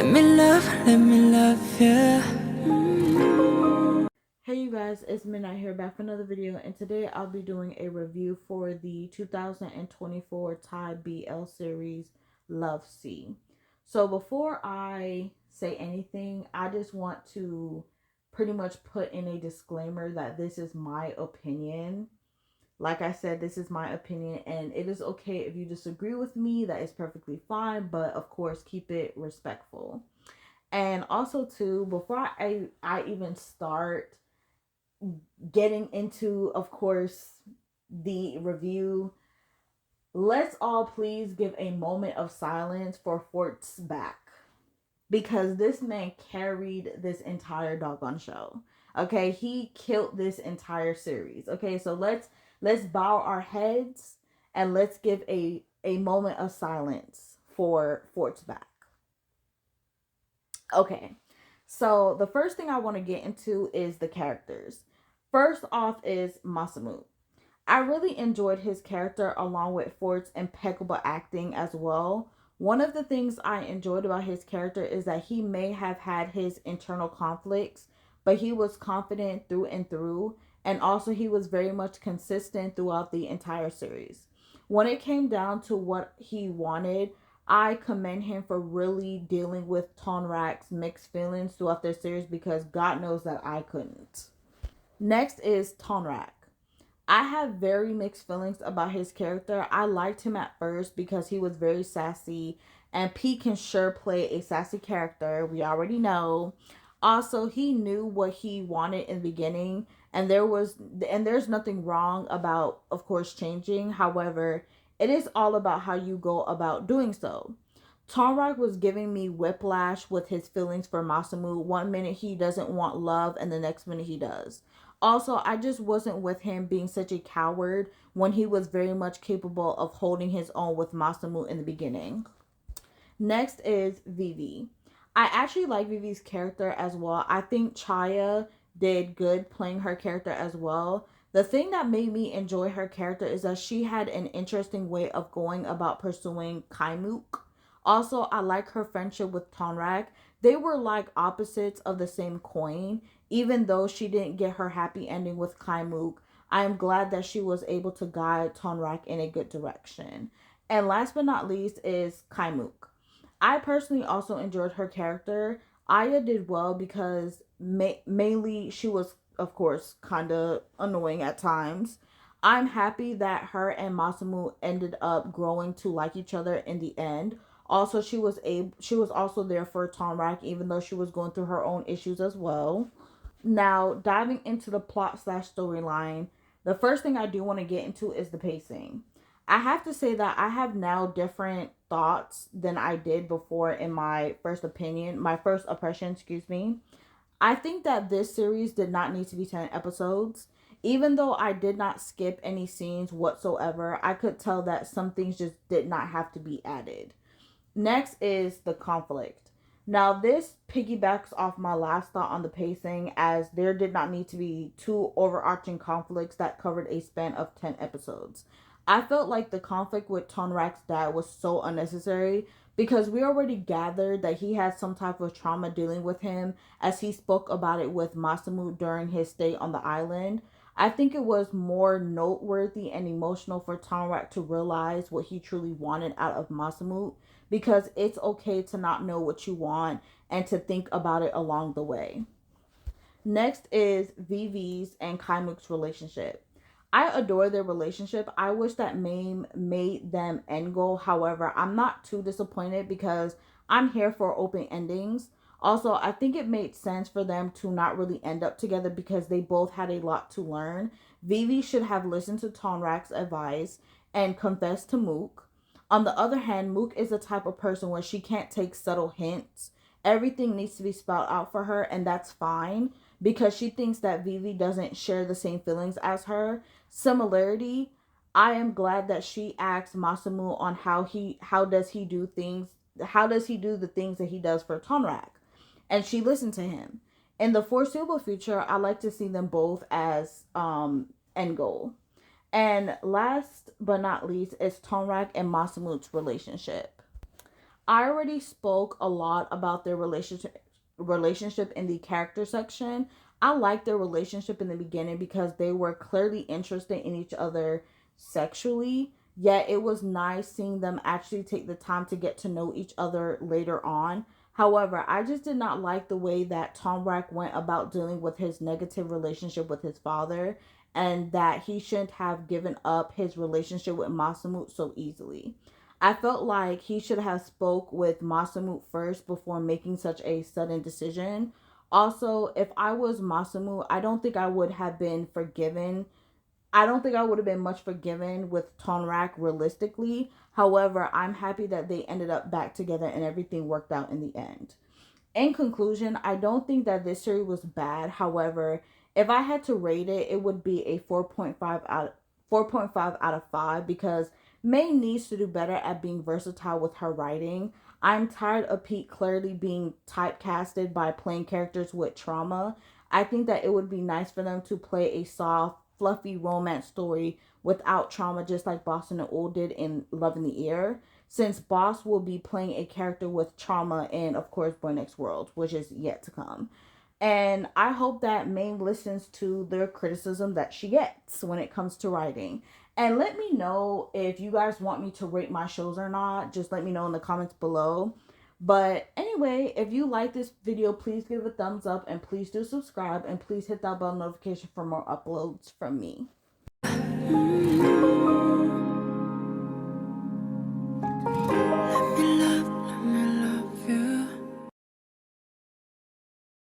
let me love you. Hey you guys, it's Midnight here back for another video, and today I'll be doing a review for the 2024 Thai BL series Love Sea. So before I say anything, I just want to pretty much put in a disclaimer that this is my opinion. Like I said, this is my opinion, and it is okay if you disagree with me. That is perfectly fine, but of course keep it respectful. And also too, before I even start getting into, of course, the review, let's all please give a moment of silence for Fort's back, because this man carried this entire doggone show. Okay, he killed this entire series. Okay, so let's bow our heads and let's give a moment of silence for Fort's back. Okay, so the first thing I want to get into is the characters. First off is Mahasamut. I really enjoyed his character along with Ford's impeccable acting as well. One of the things I enjoyed about his character is that he may have had his internal conflicts, but he was confident through and through, and also he was very much consistent throughout the entire series. When it came down to what he wanted, I commend him for really dealing with Tongrak's mixed feelings throughout this series, because God knows that I couldn't. Next is Tongrak. I have very mixed feelings about his character. I liked him at first because he was very sassy, and P can sure play a sassy character. We already know. Also, he knew what he wanted in the beginning, and there's nothing wrong about, of course, changing. However, it is all about how you go about doing so. Tongrak was giving me whiplash with his feelings for Masamu. One minute he doesn't want love, and the next minute he does. Also, I just wasn't with him being such a coward when he was very much capable of holding his own with Masamu in the beginning. Next is Vivi. I actually like Vivi's character as well. I think Chaya did good playing her character as well. The thing that made me enjoy her character is that she had an interesting way of going about pursuing Kaimuk. Also, I like her friendship with Tonrak. They were like opposites of the same coin. Even though she didn't get her happy ending with Kaimuk, I am glad that she was able to guide Tonrak in a good direction. And last but not least is Kaimuk. I personally also enjoyed her character. Aya did well because mainly she was, of course, kind of annoying at times. I'm happy that her and Masamu ended up growing to like each other in the end. Also, she was also there for Tonrak, even though she was going through her own issues as well. Now, diving into the plot slash storyline, the first thing I do want to get into is the pacing. I have to say that I have now different thoughts than I did before in my first opinion, my first impression, excuse me. I think that this series did not need to be 10 episodes. Even though I did not skip any scenes whatsoever, I could tell that some things just did not have to be added. Next is the conflict. Now, this piggybacks off my last thought on the pacing, as there did not need to be two overarching conflicts that covered a span of 10 episodes. I felt like the conflict with Tonrak's dad was so unnecessary, because we already gathered that he had some type of trauma dealing with him, as he spoke about it with Masamu during his stay on the island. I think it was more noteworthy and emotional for Tonrak to realize what he truly wanted out of Masamu, because it's okay to not know what you want and to think about it along the way. Next is Vivi's and Kaimuk's relationship. I adore their relationship. I wish that Mame made them end goal. However, I'm not too disappointed because I'm here for open endings. Also, I think it made sense for them to not really end up together because they both had a lot to learn. Vivi should have listened to Tonrak's advice and confessed to Mook. On the other hand, Mook is the type of person where she can't take subtle hints. Everything needs to be spelled out for her, and that's fine because she thinks that Vivi doesn't share the same feelings as her. Similarity, I am glad that she asked Masamu on how does he do the things that he does for Tonrak, and she listened to him. In the foreseeable future, I like to see them both as end goal. And last but not least is Tonrak and Masamut's relationship. I already spoke a lot about their relationship in the character section. I liked their relationship in the beginning because they were clearly interested in each other sexually. Yet it was nice seeing them actually take the time to get to know each other later on. However, I just did not like the way that Tongrak went about dealing with his negative relationship with his father, and that he shouldn't have given up his relationship with Masamut so easily. I felt like he should have spoke with Masamut first before making such a sudden decision. Also, if I was Masamut, I don't think I would have been forgiven. I don't think I would have been much forgiven with Tonrak realistically. However, I'm happy that they ended up back together and everything worked out in the end. In conclusion, I don't think that this series was bad. However, if I had to rate it, it would be a 4.5 out of 5 because May needs to do better at being versatile with her writing. I'm tired of Pete clearly being typecasted by playing characters with trauma. I think that it would be nice for them to play a soft, fluffy romance story without trauma, just like Boston and Old did in Love in the Air, since Boss will be playing a character with trauma in, of course, Boy Next World, which is yet to come. And I hope that May listens to the criticism that she gets when it comes to writing. And let me know if you guys want me to rate my shows or not. Just let me know in the comments below. But anyway, if you like this video, please give it a thumbs up and please do subscribe and please hit that bell notification for more uploads from me. Mm.